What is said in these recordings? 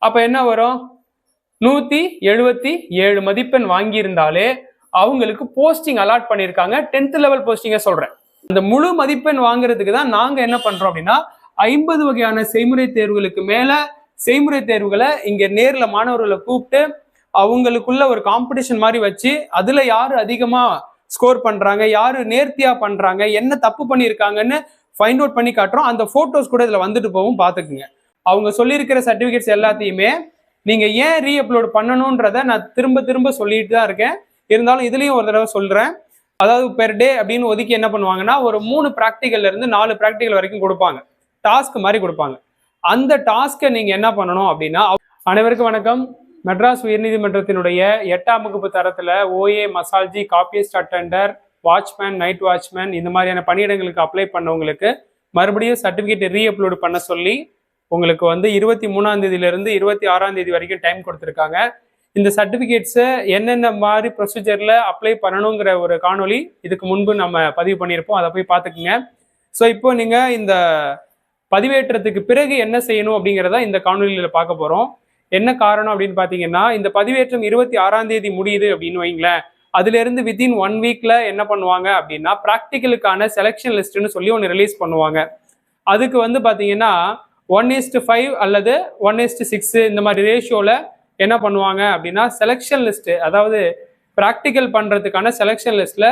அப்ப என்ன வரும்? 177 மதிப்பெண் வாங்கியிருந்தாலே அவங்களுக்கு போஸ்டிங் அலாட் பண்ணியிருக்காங்க. 10th லெவல் போஸ்டிங்க சொல்றேன். அந்த முழு மதிப்பெண் வாங்குறதுக்கு தான் நாங்க என்ன பண்றோம் அப்படின்னா 50 வகையான செய்முறை தேர்வுகளுக்கு மேல செய்முறை தேர்வுகளை இங்க நேர்ல மாணவர்களை கூப்பிட்டு அவங்களுக்குள்ள ஒரு காம்படிஷன் மாதிரி வச்சு அதுல யாரு அதிகமா ஸ்கோர் பண்றாங்க, யாரு நேர்த்தியா பண்றாங்க, என்ன தப்பு பண்ணியிருக்காங்கன்னு ஃபைண்ட் அவுட் பண்ணி காட்டுறோம். அந்த போட்டோஸ் கூட இதுல வந்துட்டு போகும், பாத்துக்குங்க. அவங்க சொல்லியிருக்கிற சர்டிபிகேட்ஸ் எல்லாத்தையுமே நீங்க ஏன் ரீஅப்லோட் பண்ணணும்ன்றத நான் திரும்ப திரும்ப சொல்லிட்டு தான் இருக்கேன். இருந்தாலும் இதுலயும் ஒரு தடவை சொல்றேன். அதாவது பெர் டே அப்படின்னு ஒதுக்கி என்ன பண்ணுவாங்கன்னா ஒரு 3 பிராக்டிகல்ல இருந்து 4 பிராக்டிகல் வரைக்கும் கொடுப்பாங்க. டாஸ்க் மாதிரி கொடுப்பாங்க. அந்த டாஸ்கை நீங்க என்ன பண்ணணும் அப்படின்னா, அனைவருக்கும் வணக்கம். மெட்ராஸ் உயர்நீதிமன்றத்தினுடைய 8ஆம் வகுப்பு தரத்துல ஓஏ, மசால்ஜி, copyist attender, watchman, night watchman இந்த மாதிரியான பணியிடங்களுக்கு அப்ளை பண்ணவங்களுக்கு மறுபடியும் சர்டிபிகேட் ரீஅப்லோட் பண்ண சொல்லி உங்களுக்கு வந்து 23ஆம் தேதியிலிருந்து 26ஆம் தேதி வரைக்கும் டைம் கொடுத்துருக்காங்க. இந்த சர்டிபிகேட்ஸை என்னென்ன மாதிரி ப்ரொசீஜர்ல அப்ளை பண்ணணுங்கிற ஒரு காணொலி இதுக்கு முன்பு நம்ம பதிவு பண்ணியிருப்போம். அதை போய் பார்த்துக்குங்க. ஸோ இப்போ நீங்க இந்த பதிவேற்றத்துக்கு பிறகு என்ன செய்யணும் அப்படிங்கிறத இந்த காணொலியில பார்க்க போறோம். என்ன காரணம் அப்படின்னு பார்த்தீங்கன்னா, இந்த பதிவேற்றம் 26ஆம் தேதி முடியுது அப்படின்னு வைங்களேன். அதுல இருந்து வித்தின் 1 வீக்ல என்ன பண்ணுவாங்க அப்படின்னா ப்ராக்டிக்கலுக்கான செலெக்ஷன் லிஸ்ட்னு சொல்லி ஒன்று ரிலீஸ் பண்ணுவாங்க. அதுக்கு வந்து பார்த்தீங்கன்னா 1:5 அல்லது 1:6 இந்த மாதிரி ரேஷியோல என்ன பண்ணுவாங்க அப்படின்னா செலெக்ஷன் லிஸ்ட், அதாவது ப்ராக்டிக்கல் பண்றதுக்கான செலெக்ஷன் லிஸ்ட்ல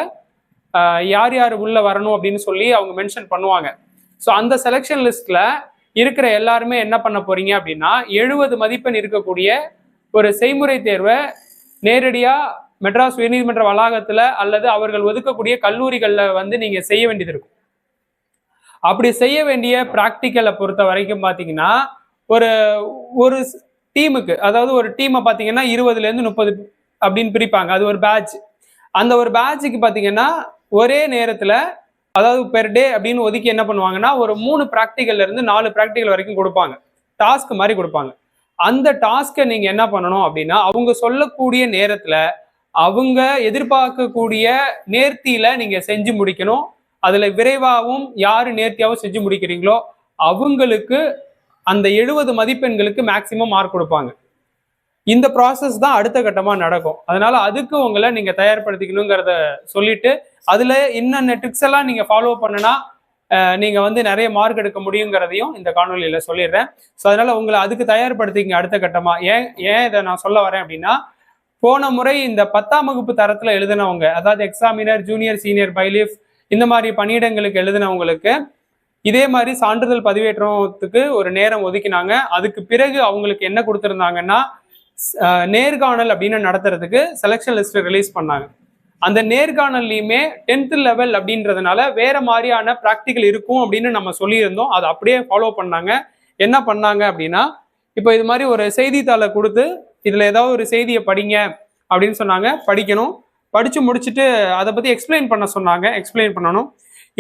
யார் யார் உள்ள வரணும் அப்படின்னு சொல்லி அவங்க மென்ஷன் பண்ணுவாங்க. ஸோ அந்த செலெக்ஷன் லிஸ்ட்ல இருக்கிற எல்லாருமே என்ன பண்ண போறீங்க அப்படின்னா 70 மதிப்பெண் இருக்கக்கூடிய ஒரு செய்முறை தேர்வை நேரடியா மெட்ராஸ் உயர்நீதிமன்ற வளாகத்துல அல்லது அவர்கள் ஒதுக்கக்கூடிய கல்லூரிகள்ல வந்து நீங்க செய்ய வேண்டியது இருக்கும். அப்படி செய்ய வேண்டிய பிராக்டிக்கலை பொறுத்த வரைக்கும் பாத்தீங்கன்னா ஒரு டீமுக்கு, அதாவது ஒரு டீமை பாத்தீங்கன்னா 20ல இருந்து 30 அப்படின்னு பிரிப்பாங்க. அது ஒரு பேட்ச். அந்த ஒரு பேட்சுக்கு பாத்தீங்கன்னா ஒரே நேரத்துல, அதாவது பெர் டே அப்படின்னு ஒதுக்கி என்ன பண்ணுவாங்கன்னா ஒரு 3 பிராக்டிகல்ல இருந்து 4 பிராக்டிகல் வரைக்கும் கொடுப்பாங்க. டாஸ்க் மாதிரி கொடுப்பாங்க. அந்த டாஸ்கை நீங்க என்ன பண்ணணும் அப்படின்னா அவங்க சொல்லக்கூடிய நேரத்துல அவங்க எதிர்பார்க்கக்கூடிய நேர்த்தியில நீங்க செஞ்சு முடிக்கணும். அதுல விரைவாகவும் யாரு நேர்த்தியாகவும் செஞ்சு முடிக்கிறீங்களோ அவங்களுக்கு அந்த 70 மதிப்பெண்களுக்கு மேக்சிமம் மார்க் கொடுப்பாங்க. இந்த ப்ராசஸ் தான் அடுத்த கட்டமா நடக்கும். அதனால அதுக்கு உங்களை நீங்க தயார்படுத்திக்கணுங்கிறத சொல்லிட்டு அதுல என்னென்ன ட்ரிக்ஸ் எல்லாம் நீங்க ஃபாலோ பண்ணனா நீங்க வந்து நிறைய மார்க் எடுக்க முடியுங்கிறதையும் இந்த காணொலியில சொல்லிடுறேன். ஸோ அதனால உங்களை அதுக்கு தயார்படுத்திங்க அடுத்த கட்டமா. ஏன் இதை நான் சொல்ல வரேன் அப்படின்னா, போன முறை இந்த 10ஆம் வகுப்பு தரத்துல எழுதினவங்க, அதாவது எக்ஸாமினர், ஜூனியர், சீனியர், பைலிஃப் இந்த மாதிரி பணியிடங்களுக்கு எழுதினவங்களுக்கு இதே மாதிரி சான்றிதழ் பதிவேற்றத்துக்கு ஒரு நேரம் ஒதுக்கினாங்க. அதுக்கு பிறகு அவங்களுக்கு என்ன கொடுத்துருந்தாங்கன்னா நேர்காணல் அப்படின்னு நடத்துறதுக்கு செலெக்ஷன் லிஸ்ட் ரிலீஸ் பண்ணாங்க. அந்த நேர்காணல்லையுமே 10th லெவல் அப்படின்றதுனால வேற மாதிரியான ப்ராக்டிக்கல் இருக்கும் அப்படின்னு நம்ம சொல்லியிருந்தோம். அதை அப்படியே ஃபாலோ பண்ணாங்க. என்ன பண்ணாங்க அப்படின்னா, இப்போ இது மாதிரி ஒரு செய்தித்தாளை கொடுத்து இதுல ஏதாவது ஒரு செய்தியை படிங்க அப்படின்னு சொன்னாங்க. படிக்கணும். படிச்சு முடிச்சுட்டு அதை பத்தி எக்ஸ்பிளைன் பண்ண சொன்னாங்க. எக்ஸ்பிளைன் பண்ணணும்.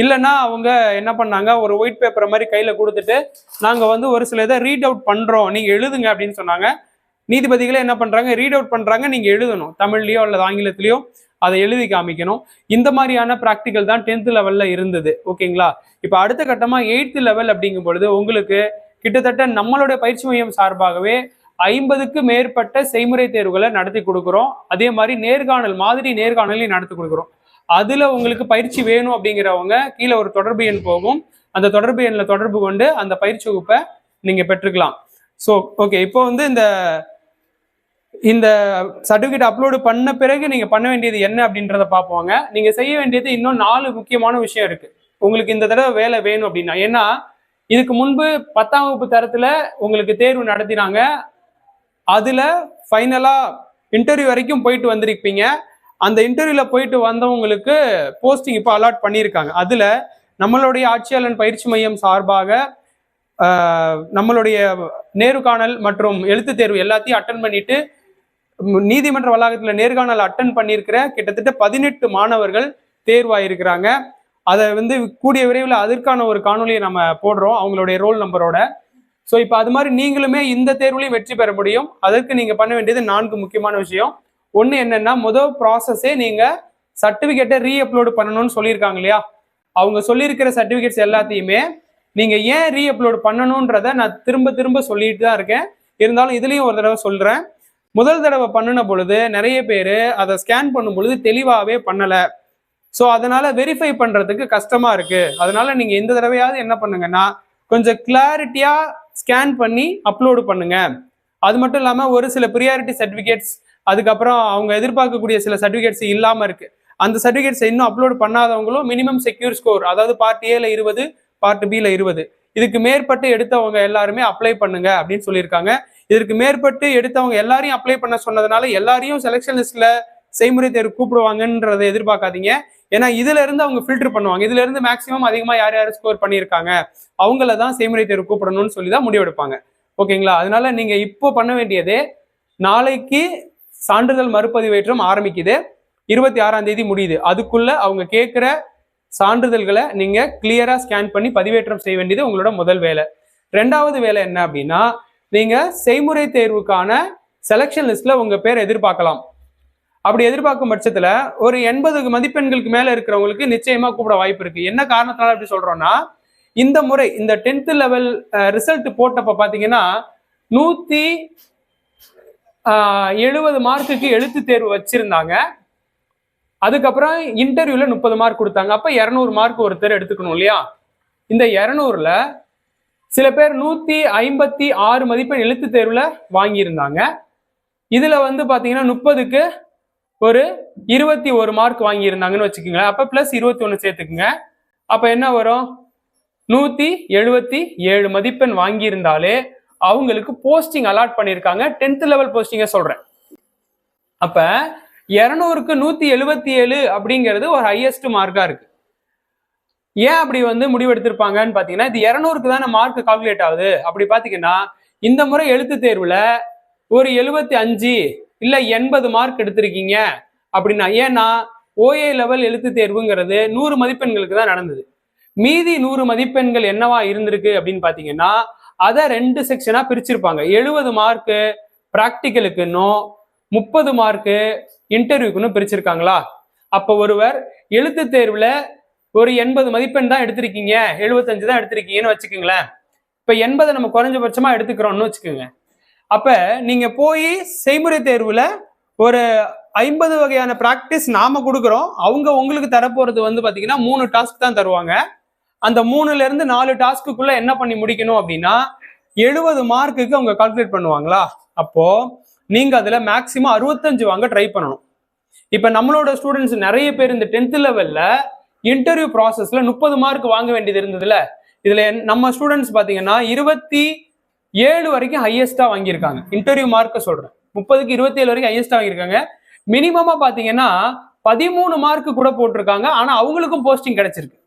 இல்லைன்னா அவங்க என்ன பண்ணாங்க, ஒரு ஒயிட் பேப்பரை மாதிரி கையில கொடுத்துட்டு நாங்க வந்து ஒரு சில இதை ரீட் அவுட் பண்றோம், நீங்க எழுதுங்க அப்படின்னு சொன்னாங்க. நீதிபதிகளே என்ன பண்றாங்க, ரீட் அவுட் பண்றாங்க, நீங்க எழுதணும். தமிழ்லயோ அல்லது ஆங்கிலத்திலயோ அதை எழுதி காமிக்கணும். இந்த மாதிரியான பிராக்டிக்கல் தான் 10th லெவல்ல இருந்தது. ஓகேங்களா? இப்போ அடுத்த கட்டமா 8th லெவல் அப்படிங்கும் பொழுது உங்களுக்கு கிட்டத்தட்ட நம்மளுடைய பயிற்சி மையம் சார்பாகவே 50க்கு மேற்பட்ட செய்முறை தேர்வுகளை நடத்தி கொடுக்குறோம். அதே மாதிரி நேர்காணல் மாதிரி நேர்காணலையும் நடத்தி கொடுக்குறோம். அதுல உங்களுக்கு பயிற்சி வேணும் அப்படிங்கிறவங்க கீழே ஒரு தொடர்பு எண் போகும். அந்த தொடர்பு எண்ணில் தொடர்பு கொண்டு அந்த பயிற்சி வகுப்பை நீங்க பெற்றுக்கலாம். ஸோ ஓகே, இப்போ வந்து இந்த சர்டிபிகேட் அப்லோடு பண்ண பிறகு நீங்க பண்ண வேண்டியது என்ன அப்படின்றத பார்ப்போங்க. நீங்க செய்ய வேண்டியது இன்னும் 4 முக்கியமான விஷயம் இருக்கு உங்களுக்கு இந்த தடவை வேலை வேணும் அப்படின்னா. ஏன்னா இதுக்கு முன்பு 10ஆம் வகுப்பு தரத்துல உங்களுக்கு தேர்வு நடத்தினாங்க. அதுல ஃபைனலா இன்டர்வியூ வரைக்கும் போயிட்டு வந்திருப்பீங்க. அந்த இன்டர்வியூல போயிட்டு வந்தவங்களுக்கு போஸ்டிங் இப்போ அலாட் பண்ணியிருக்காங்க. அதுல நம்மளுடைய ஆட்சியாளன் பயிற்சி மையம் சார்பாக நம்மளுடைய நேர்காணல் மற்றும் எழுத்து தேர்வு எல்லாத்தையும் அட்டன் பண்ணிட்டு நீதிமன்ற வளாகத்துல நேர்காணல் அட்டன் பண்ணியிருக்கிற கிட்டத்தட்ட 18 மாணவர்கள் தேர்வாயிருக்கிறாங்க. அதை வந்து கூடிய விரைவில் அதற்கான ஒரு காணொலியை நம்ம போடுறோம் அவங்களுடைய ரோல் நம்பரோட. ஸோ இப்போ அது மாதிரி நீங்களுமே இந்த தேர்வுலையும் வெற்றி பெற முடியும். அதற்கு நீங்க பண்ண வேண்டியது 4 முக்கியமான விஷயம். ஒன்று என்னன்னா, முதல் ப்ராசஸே நீங்க சர்டிபிகேட்டை ரீஅப்லோடு பண்ணணும்னு சொல்லியிருக்காங்க இல்லையா, அவங்க சொல்லியிருக்கிற சர்டிபிகேட்ஸ் எல்லாத்தையுமே நீங்க ஏன் ரீஅப்லோடு பண்ணணும்ன்றத நான் திரும்ப திரும்ப சொல்லிட்டு தான் இருக்கேன். இருந்தாலும் இதுலயும் ஒரு தடவை சொல்றேன். முதல் தடவை பண்ணின பொழுது நிறைய பேர் அதை ஸ்கேன் பண்ணும் பொழுது தெளிவாகவே பண்ணல. ஸோ அதனால வெரிஃபை பண்றதுக்கு கஷ்டமா இருக்கு. அதனால நீங்க இந்த தடவையாவது என்ன பண்ணுங்கன்னா கொஞ்சம் கிளாரிட்டியா ஸ்கேன் பண்ணி அப்லோடு பண்ணுங்க. அது மட்டும் இல்லாம ஒரு சில ப்ரியாரிட்டி சர்டிபிகேட்ஸ், அதுக்கப்புறம் அவங்க எதிர்பார்க்கக்கூடிய சில சர்டிபிகேட்ஸ் இல்லாம இருக்கு. அந்த சர்டிபிகேட்ஸ் இன்னும் அப்லோட் பண்ணாதவங்களும் மினிமம் செக்யூர் ஸ்கோர், அதாவது பார்ட் ஏல 20, பார்ட் பில 20, இதுக்கு மேற்பட்டு எடுத்தவங்க எல்லாருமே அப்ளை பண்ணுங்க அப்படின்னு சொல்லியிருக்காங்க. இதற்கு மேற்பட்டு எடுத்தவங்க எல்லாரையும் அப்ளை பண்ண சொன்னதுனால எல்லாரையும் செலெக்ஷன் லிஸ்ட்ல செய்முறை தேர்வு கூப்பிடுவாங்கன்றதை எதிர்பார்க்காதீங்க. ஏன்னா இதுல இருந்து அவங்க ஃபில்டர் பண்ணுவாங்க. இதுல இருந்து மேக்சிமம் அதிகமா யார் யார் ஸ்கோர் பண்ணியிருக்காங்க அவங்கள தான் செய்முறை தேர்வு கூப்பிடணும்னு சொல்லி தான் முடிவெடுப்பாங்க. ஓகேங்களா? அதனால நீங்க இப்போ பண்ண வேண்டியதே, நாளைக்கு சான்றிதழ் மறுபதிவேற்றம் ஆரம்பிக்குது, 26ஆம் தேதி முடியுது. அதுக்குள்ள அவங்க கேட்கிற சான்றிதழ்களை நீங்க கிளியரா ஸ்கேன் பண்ணி பதிவேற்றம் செய்ய வேண்டியது உங்களோட முதல் வேலை. ரெண்டாவது வேலை என்ன அப்படின்னா, நீங்க செய்முறை தேர்வுக்கான செலெக்ஷன் லிஸ்ட்ல உங்க பேர் எதிர்பார்க்கலாம். அப்படி எதிர்பார்க்கும் பட்சத்துல ஒரு 80 மதிப்பெண்களுக்கு மேல இருக்கிறவங்களுக்கு நிச்சயமா கூப்பிட வாய்ப்பு இருக்கு. என்ன காரணத்தினால அப்படி சொல்றோம்னா, இந்த முறை இந்த 10th லெவல் ரிசல்ட் போட்டப்ப பாத்தீங்கன்னா 170 மார்க்குக்கு எழுத்து தேர்வு வச்சிருந்தாங்க. அதுக்கப்புறம் இன்டர்வியூல 30 மார்க் கொடுத்தாங்க. அப்ப 200 மார்க் ஒருத்தர் எடுத்துக்கணும் இல்லையா? இந்த 200ல சில பேர் 156 மதிப்பெண் எழுத்து தேர்வுல வாங்கியிருந்தாங்க. இதுல வந்து பாத்தீங்கன்னா 30க்கு ஒரு 21 மார்க் வாங்கியிருந்தாங்கன்னு வச்சுக்கோங்களேன். அப்ப பிளஸ் 21 சேர்த்துக்குங்க. அப்ப என்ன வரும்? 177 மதிப்பெண் வாங்கியிருந்தாலே அவங்களுக்கு போஸ்டிங் அலாட் பண்ணியிருக்காங்க. 10th லெவல் போஸ்டிங்க சொல்றேன். அப்ப 200க்கு 177 அப்படிங்கிறது ஒரு ஹையஸ்ட் மார்க்கா இருக்கு. ஏன் அப்படி வந்து முடிவெடுத்திருப்பாங்கன்னு பாத்தீங்கன்னா, இது 200க்கு தானே மார்க் கால்குலேட் ஆகுது. அப்படி பாத்தீங்கன்னா இந்த முறை எழுத்து தேர்வுல ஒரு 75 இல்ல 80 மார்க் எடுத்திருக்கீங்க அப்படின்னா, ஏன்னா ஓஏ லெவல் எழுத்து தேர்வுங்கிறது 100 மதிப்பெண்களுக்கு தான் நடந்தது. மீதி 100 மதிப்பெண்கள் என்னவா இருந்திருக்கு அப்படின்னு பாத்தீங்கன்னா, அதை 2 செக்ஷனா பிரிச்சிருப்பாங்க. 70 மார்க்கு பிராக்டிக்கலுக்குன்னும் 30 மார்க்கு இன்டர்வியூக்குன்னு பிரிச்சிருக்காங்களா? அப்ப ஒருவர் எழுத்து தேர்வுல ஒரு 80 மதிப்பெண் தான் எடுத்திருக்கீங்க, 75 தான் எடுத்திருக்கீங்கன்னு வச்சுக்கோங்களேன். இப்ப 80 நம்ம குறைஞ்சபட்சமா எடுத்துக்கிறோம்னு வச்சுக்கோங்க. அப்ப நீங்க போய் செய்முறை தேர்வுல ஒரு 50 வகையான பிராக்டிஸ் நாம கொடுக்குறோம். அவங்க உங்களுக்கு தரப்போறது வந்து பாத்தீங்கன்னா 3 டாஸ்க் தான் தருவாங்க. அந்த 3ல இருந்து 4 டாஸ்க்குள்ள என்ன பண்ணி முடிக்கணும் அப்படின்னா 70 மார்க்குக்கு அவங்க கால்குலேட் பண்ணுவாங்களா? அப்போ நீங்க அதுல மேக்சிமம் 65 வாங்க ட்ரை பண்ணணும். இப்ப நம்மளோட ஸ்டூடெண்ட்ஸ் நிறைய பேர் இந்த 10th லெவல்ல இன்டர்வியூ ப்ராசஸ்ல 30 மார்க் வாங்க வேண்டியது இருந்ததுல, இதுல நம்ம ஸ்டூடெண்ட்ஸ் பாத்தீங்கன்னா 27 வரைக்கும் ஹையஸ்டா வாங்கியிருக்காங்க. இன்டர்வியூ மார்க்க சொல்றேன், 30க்கு 27 வரைக்கும் ஹையஸ்டா வாங்கியிருக்காங்க. மினிமமா பாத்தீங்கன்னா 13 மார்க் கூட போட்டிருக்காங்க. ஆனா அவங்களுக்கும் போஸ்டிங் கிடைச்சிருக்கு.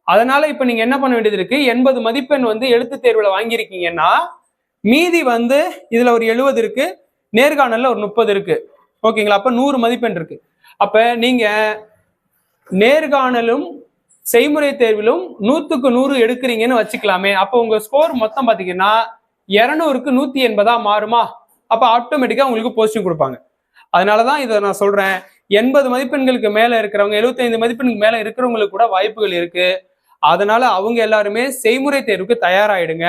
அதனால இப்ப நீங்க என்ன பண்ண வேண்டியது இருக்கு, 80 மதிப்பெண் வந்து எழுத்து தேர்வுல வாங்கியிருக்கீங்கன்னா மீதி வந்து இதுல ஒரு 70 இருக்கு, நேர்காணல்ல ஒரு 30 இருக்கு. ஓகேங்களா? அப்ப 100 மதிப்பெண் இருக்கு. அப்ப நீங்க நேர்காணலும் செய்முறை தேர்விலும் 100க்கு 100 எடுக்கிறீங்கன்னு வச்சுக்கலாமே. அப்ப உங்க ஸ்கோர் மொத்தம் பாத்தீங்கன்னா 200க்கு 180 மாறுமா? அப்ப ஆட்டோமேட்டிக்கா உங்களுக்கு போஸ்டிங் கொடுப்பாங்க. அதனாலதான் இதை நான் சொல்றேன், 80 மதிப்பெண்களுக்கு மேல இருக்கிறவங்க, 75 மதிப்பெண்களுக்கு மேல இருக்கிறவங்களுக்கு கூட வாய்ப்புகள் இருக்கு. அதனால அவங்க எல்லாருமே செய்முறை தேர்வுக்கு தயாராயிடுங்க.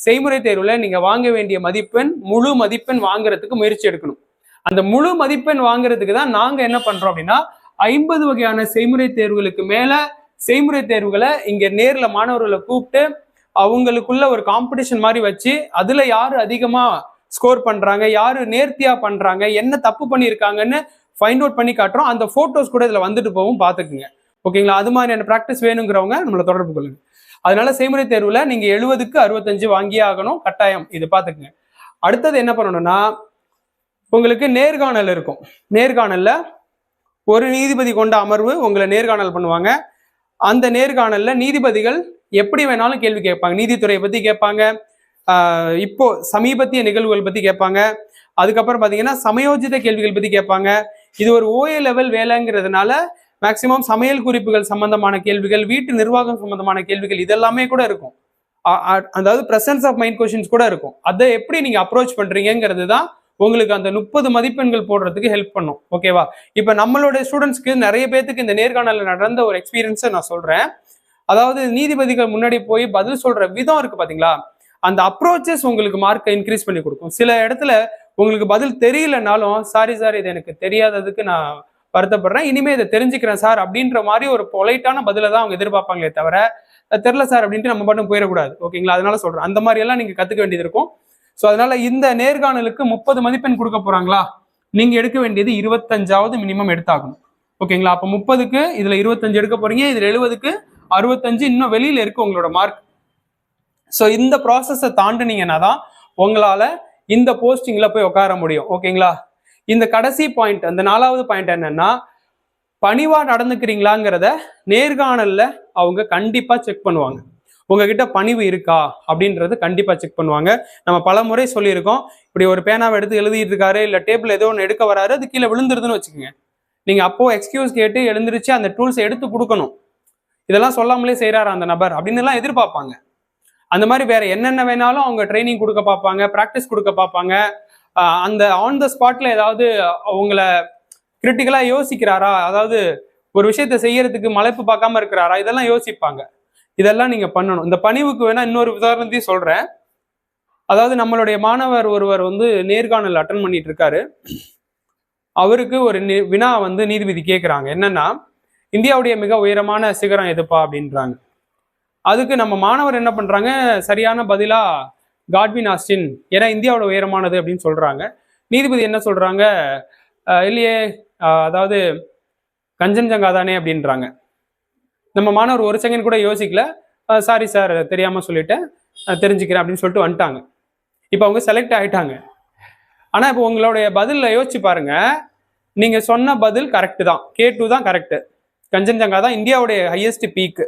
செய்முறை தேர்வுல நீங்க வாங்க வேண்டிய மதிப்பெண், முழு மதிப்பெண் வாங்குறதுக்கு முயற்சி எடுக்கணும். அந்த முழு மதிப்பெண் வாங்குறதுக்கு தான் நாங்க என்ன பண்றோம் அப்படின்னா 50 வகையான செய்முறை தேர்வுகளுக்கு மேல செய்முறை தேர்வுகளை இங்க நேர்ல மாணவர்களை கூப்பிட்டு அவங்களுக்குள்ள ஒரு காம்படிஷன் மாதிரி வச்சு அதுல யாரு அதிகமா ஸ்கோர் பண்றாங்க, யாரு நேர்த்தியா பண்றாங்க, என்ன தப்பு பண்ணியிருக்காங்கன்னு ஃபைண்ட் அவுட் பண்ணி காட்டுறோம். அந்த போட்டோஸ் கூட இதுல வந்துட்டு போகும், பாத்துக்குங்க. ஓகேங்களா? அது மாதிரியான பிராக்டிஸ் வேணுங்கிறவங்க நம்மளை தொடர்பு கொள்ளுங்க. அதனால செய்முறை தேர்வுல நீங்க 70க்கு 65 வாங்கியே ஆகணும், கட்டாயம். இது பாத்துக்குங்க. அடுத்தது என்ன பண்ணணும்னா, உங்களுக்கு நேர்காணல் இருக்கும். நேர்காணல்ல ஒரு நீதிபதி கொண்ட அமர்வு உங்களை நேர்காணல் பண்ணுவாங்க. அந்த நேர்காணல்ல நீதிபதிகள் எப்படி வேணாலும் கேள்வி கேட்பாங்க. நீதித்துறையை பத்தி கேட்பாங்க, இப்போ சமீபத்திய நிகழ்வுகள் பத்தி கேட்பாங்க. அதுக்கப்புறம் பாத்தீங்கன்னா சமயோஜித கேள்விகள் பத்தி கேட்பாங்க. இது ஒரு ஓஏ லெவல் வேலைங்கிறதுனால மேக்சிமம் சமையல் குறிப்புகள் சம்பந்தமான கேள்விகள், வீட்டு நிர்வாகம் சம்பந்தமான கேள்விகள் இதெல்லாமே கூட இருக்கும். அதாவது பிரசன்ஸ் ஆஃப் மைண்ட் கொஸ்டின்ஸ் கூட இருக்கும். அதை எப்படி நீங்க அப்ரோச் பண்றீங்கிறது தான் உங்களுக்கு அந்த 30 மதிப்பெண்கள் போடுறதுக்கு ஹெல்ப் பண்ணும். ஓகேவா? இப்ப நம்மளுடைய ஸ்டூடெண்ட்ஸ்க்கு நிறைய பேருக்கு இந்த நேர்காணல நடந்த ஒரு எக்ஸ்பீரியன்ஸை நான் சொல்றேன். அதாவது நீதிபதிகள் முன்னாடி போய் பதில் சொல்ற விதம் இருக்கு பாத்தீங்களா, அந்த அப்ரோச்சஸ் உங்களுக்கு மார்க்கை இன்க்ரீஸ் பண்ணி கொடுக்கும். சில இடத்துல உங்களுக்கு பதில் தெரியலனாலும், சாரி சார் இது எனக்கு தெரியாததுக்கு நான் வருத்தப்படுறேன், இனிமே இதை தெரிஞ்சுக்கிறேன் சார் அப்படின்ற மாதிரி ஒரு பொலைட்டான பதில தான் அவங்க எதிர்பார்ப்பாங்களே தவிர, தெரில சார் அப்படின்ட்டு நம்ம பாட்டும் போயிடக்கூடாது. ஓகேங்களா? அதனால சொல்றேன், அந்த மாதிரி எல்லாம் நீங்க கத்துக்க வேண்டியது இருக்கும். ஸோ அதனால இந்த நேர்காணலுக்கு 30 மதிப்பெண் கொடுக்க போறாங்களா, நீங்க எடுக்க வேண்டியது 25வது மினிமம் எடுத்தாகணும். ஓகேங்களா? அப்ப 30க்கு இதுல 25 எடுக்க போறீங்க, இதுல 70க்கு 65 இன்னும் வெளியில இருக்கு உங்களோட மார்க். ஸோ இந்த ப்ராசஸை தாண்டினீங்கன்னா தான் உங்களால இந்த போஸ்டிங்ல போய் உட்கார முடியும். ஓகேங்களா? இந்த கடைசி பாயிண்ட், அந்த 4வது பாயிண்ட் என்னன்னா, பணிவா நடந்துக்கிறீங்களாங்கிறத நேர்காணல்ல அவங்க கண்டிப்பா செக் பண்ணுவாங்க. உங்ககிட்ட பணிவு இருக்கா அப்படின்றது கண்டிப்பா செக் பண்ணுவாங்க. நம்ம பல முறை சொல்லியிருக்கோம், இப்படி ஒரு பேனாவை எடுத்து எழுதிட்டு இருக்காரு, இல்ல டேபிள் ஏதோ ஒன்று எடுக்க வராரு, அது கீழே விழுந்துருதுன்னு வச்சுக்கோங்க, நீங்க அப்போ எக்ஸ்கியூஸ் கேட்டு எழுந்திருச்சு அந்த டூல்ஸை எடுத்து கொடுக்கணும். இதெல்லாம் சொல்லாமலே செய்யறாரு அந்த நபர் அப்படின்னு எல்லாம் எதிர்பார்ப்பாங்க. அந்த மாதிரி வேற என்னென்ன வேணாலும் அவங்க ட்ரைனிங் கொடுக்க பார்ப்பாங்க, ப்ராக்டிஸ் கொடுக்க பார்ப்பாங்க. அந்த ஆன் த ஸ்பாட்ல ஏதாவது உங்களை கிரிட்டிக்கலா யோசிக்கிறாரா, அதாவது ஒரு விஷயத்த செய்யறதுக்கு மலைப்பு பார்க்காம இருக்கிறாரா, இதெல்லாம் யோசிப்பாங்க. இதெல்லாம் நீங்க பண்ணணும். இந்த பணிவுக்கு வேணா இன்னொரு உதாரணத்தையும் சொல்றேன். அதாவது நம்மளுடைய மாணவர் ஒருவர் வந்து நேர்காணல் அட்டன் பண்ணிட்டு இருக்காரு. அவருக்கு ஒரு வினா வந்து நீதிபதி கேட்கிறாங்க, என்னன்னா இந்தியாவுடைய மிக உயரமான சிகரம் எதுப்பா அப்படின்றாங்க. அதுக்கு நம்ம மாணவர் என்ன பண்றாங்க, சரியான பதிலா காட்வின் ஆஸ்டின், ஏன்னா இந்தியாவோட உயரமானது அப்படின்னு சொல்றாங்க. நீதிபதி என்ன சொல்றாங்க, இல்லையே அதாவது கஞ்சன்ஜங்கா தானே அப்படின்றாங்க. நம்ம மாணவர் ஒரு செகண்ட் கூட யோசிக்கல, சாரி சார் தெரியாம சொல்லிட்டேன், தெரிஞ்சுக்கிறேன் அப்படின்னு சொல்லிட்டு வந்துட்டாங்க. இப்போ அவங்க செலக்ட் ஆயிட்டாங்க. ஆனா இப்போ உங்களுடைய பதில யோசிச்சு பாருங்க, நீங்க சொன்ன பதில் கரெக்ட் தான், K2 தான் கரெக்ட், கஞ்சன்ஜங்கா தான் இந்தியாவுடைய ஹையஸ்ட் பீக்.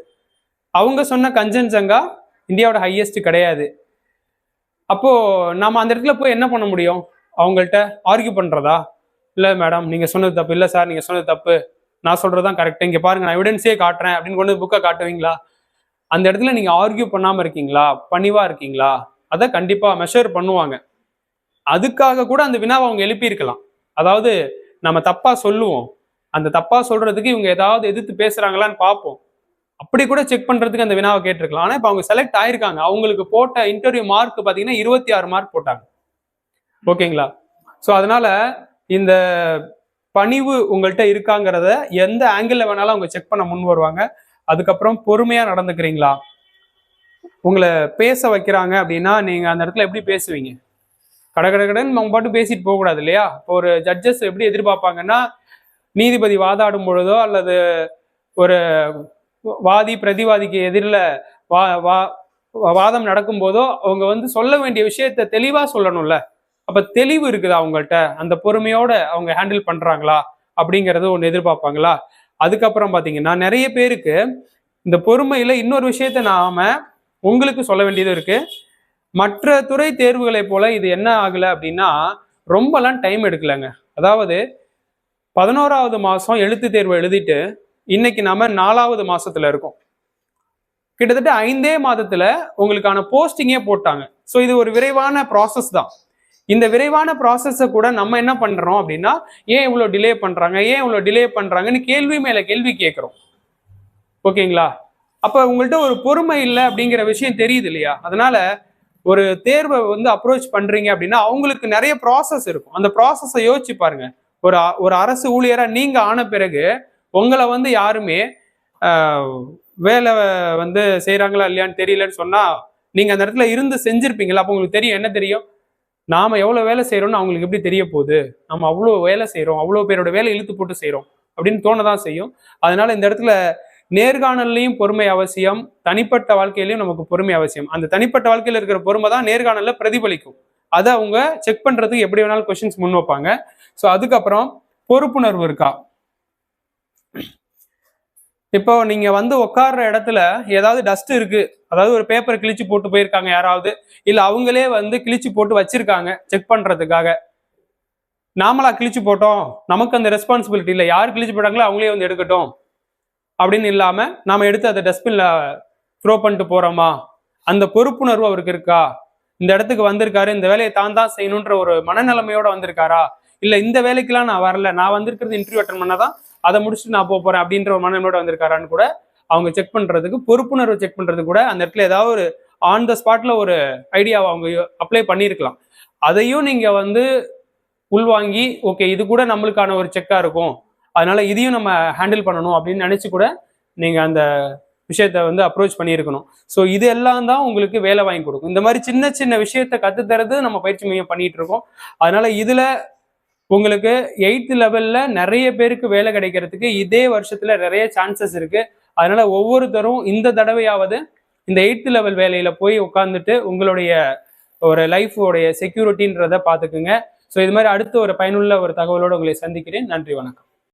அவங்க சொன்ன கஞ்சன்ஜங்கா இந்தியாவோட ஹையஸ்ட் கிடையாது. அப்போ நம்ம அந்த இடத்துல போய் என்ன பண்ண முடியும், அவங்கள்ட்ட ஆர்கியூ பண்றதா, இல்லை மேடம் நீங்க சொன்னது தப்பு, இல்லை சார் நீங்க சொன்னது தப்பு, நான் சொல்றதுதான் கரெக்ட், இங்க பாருங்க நான் எவிடன்ஸே காட்டுறேன் அப்படின்னு கொண்டு புக்கை காட்டுவீங்களா? அந்த இடத்துல நீங்க ஆர்கியூ பண்ணாம இருக்கீங்களா, பணிவா இருக்கீங்களா, அதை கண்டிப்பா மெஷர் பண்ணுவாங்க. அதுக்காக கூட அந்த வினாவை அவங்க எழுப்பி இருக்கலாம். அதாவது நம்ம தப்பா சொல்லுவோம், அந்த தப்பா சொல்றதுக்கு இவங்க ஏதாவது எதிர்த்து பேசுறாங்களான்னு பார்ப்போம், அப்படி கூட செக் பண்றதுக்கு அந்த வினாவை கேட்டிருக்கலாம். ஆனா இப்ப அவங்க செலக்ட் ஆயிருக்காங்க, அவங்களுக்கு போட்ட இன்டர்வியூ மார்க் பாத்தீங்கன்னா 26 மார்க் போட்டாங்க. ஓகேங்களா? ஸோ அதனால இந்த பணிவு உங்கள்கிட்ட இருக்காங்கிறத எந்த ஆங்கிள் வேணாலும் அவங்க செக் பண்ண முன் வருவாங்க. அதுக்கப்புறம் பொறுமையா நடந்துக்கிறீங்களா, உங்களை பேச வைக்கிறாங்க அப்படின்னா நீங்க அந்த இடத்துல எப்படி பேசுவீங்க, கடகடன்னு அவங்க பாட்டு பேசிட்டு போகக்கூடாது இல்லையா? இப்போ ஒரு ஜட்ஜஸ் எப்படி எதிர்பார்ப்பாங்கன்னா, நீதிபதி வாதாடும் பொழுதோ அல்லது ஒரு வாதி பிரதிவாதிக்கு எதிரில் வாதம் நடக்கும் போதோ அவங்க வந்து சொல்ல வேண்டிய விஷயத்த தெளிவா சொல்லணும்ல. அப்ப தெளிவு இருக்குதா அவங்கள்ட்ட, அந்த பொறுமையோட அவங்க ஹேண்டில் பண்றாங்களா அப்படிங்கறது ஒன்று எதிர்பார்ப்பாங்களா? அதுக்கப்புறம் பாத்தீங்கன்னா நிறைய பேருக்கு இந்த பொறுமையில இன்னொரு விஷயத்த நாம உங்களுக்கு சொல்ல வேண்டியது இருக்கு. மற்ற துறை தேர்வுகளை போல இது என்ன ஆகல அப்படின்னா ரொம்பலாம் டைம் எடுக்கலங்க. அதாவது 11வது மாசம் எழுத்து தேர்வு எழுதிட்டு இன்னைக்கு நாம 4வது மாசத்துல இருக்கோம். கிட்டத்தட்ட 5 மாதத்துல உங்களுக்கான போஸ்டிங்கே போட்டாங்க. ஸோ இது ஒரு விரைவான ப்ராசஸ் தான். இந்த விரைவான ப்ராசஸை கூட நம்ம என்ன பண்றோம் அப்படின்னா, ஏன் இவ்வளவு டிலே பண்றாங்க, ஏன் இவ்வளவு டிலே பண்றாங்கன்னு கேள்வி மேல கேள்வி கேட்கிறோம். ஓகேங்களா? அப்ப உங்கள்கிட்ட ஒரு பொறுமை இல்லை அப்படிங்கிற விஷயம் தெரியுது இல்லையா? அதனால ஒரு தேர்வை வந்து அப்ரோச் பண்றீங்க அப்படின்னா அவங்களுக்கு நிறைய ப்ராசஸ் இருக்கும். அந்த ப்ராசஸை யோசிச்சு பாருங்க. ஒரு அரசு ஊழியரா நீங்க ஆன பிறகு உங்களை வந்து யாருமே வேலை வந்து செய்யறாங்களா இல்லையான்னு தெரியலன்னு சொன்னா நீங்க அந்த இடத்துல இருந்து செஞ்சிருப்பீங்களா? அப்போ உங்களுக்கு தெரியும், என்ன தெரியும், நாம எவ்வளவு வேலை செய்யறோம்னு அவங்களுக்கு எப்படி தெரிய போகுது, நம்ம அவ்வளோ வேலை செய்யறோம், அவ்வளோ பேரோட வேலை இழுத்து போட்டு செய்யறோம் அப்படின்னு தோணதான் செய்யும். அதனால இந்த இடத்துல நேர்காணல்லையும் பொறுமை அவசியம், தனிப்பட்ட வாழ்க்கையிலையும் நமக்கு பொறுமை அவசியம். அந்த தனிப்பட்ட வாழ்க்கையில இருக்கிற பொறுமை தான் நேர்காணல்ல பிரதிபலிக்கும். அதை அவங்க செக் பண்றதுக்கு எப்படி வேணாலும் கொஸ்டின்ஸ் முன் வைப்பாங்க. ஸோ அதுக்கப்புறம் பொறுப்புணர்வு இருக்கா? இப்போ நீங்க வந்து உட்கார்ற இடத்துல ஏதாவது டஸ்ட் இருக்கு, அதாவது ஒரு பேப்பர் கிழிச்சு போட்டு போயிருக்காங்க யாராவது, இல்ல அவங்களே வந்து கிழிச்சு போட்டு வச்சிருக்காங்க செக் பண்றதுக்காக, நாமளா கிழிச்சு போட்டோம், நமக்கு அந்த ரெஸ்பான்சிபிலிட்டி இல்லை, யார் கிழிச்சு போட்டாங்களோ அவங்களே வந்து எடுக்கட்டும் அப்படின்னு இல்லாம நாம எடுத்து அதை டஸ்ட்பின்ல த்ரோ பண்ணிட்டு போறோமா, அந்த பொறுப்புணர்வு அவருக்கு இருக்கா? இந்த இடத்துக்கு வந்திருக்காரு, இந்த வேலையை தான் செய்யணுன்ற ஒரு மனநிலைமையோட வந்திருக்காரா, இல்ல இந்த வேலைக்கெல்லாம் நான் வரல, நான் வந்திருக்கிறது இன்டர்வியூ அட்டன் பண்ணாதான் அதை முடிச்சுட்டு நான் போறேன் அப்படின்ற ஒரு மனநிலையோட வந்திருக்காரான்னு கூட அவங்க செக் பண்றதுக்கு, பொறுப்புணர்வு செக் பண்றது கூட அந்த இடத்துல ஏதாவது ஒரு ஆன் த ஸ்பாட்ல ஒரு ஐடியாவை அவங்க அப்ளை பண்ணியிருக்கலாம். அதையும் நீங்க வந்து உள்வாங்கி ஓகே இது கூட நம்மளுக்கான ஒரு செக்கா இருக்கும், அதனால இதையும் நம்ம ஹேண்டில் பண்ணணும் அப்படின்னு நினைச்சு கூட நீங்க அந்த விஷயத்த வந்து அப்ரோச் பண்ணியிருக்கணும். ஸோ இது எல்லாம் தான் உங்களுக்கு வேலை வாங்கி கொடுக்கும். இந்த மாதிரி சின்ன சின்ன விஷயத்த கத்துத்தரது நம்ம பயிற்சி மையம் பண்ணிட்டு இருக்கோம். அதனால இதுல உங்களுக்கு 8th லெவல்ல நிறைய பேருக்கு வேலை கிடைக்கிறதுக்கு இதே வருஷத்துல நிறைய சான்சஸ் இருக்கு. அதனால ஒவ்வொருத்தரும் இந்த தடவையாவது இந்த 8th லெவல் வேலையில போய் உட்கார்ந்துட்டு உங்களுடைய ஒரு லைஃபோடைய செக்யூரிட்டின்றத பாத்துக்குங்க. ஸோ இது மாதிரி அடுத்த ஒரு பயனுள்ள ஒரு தகவலோடு உங்களை சந்திக்கிறேன். நன்றி, வணக்கம்.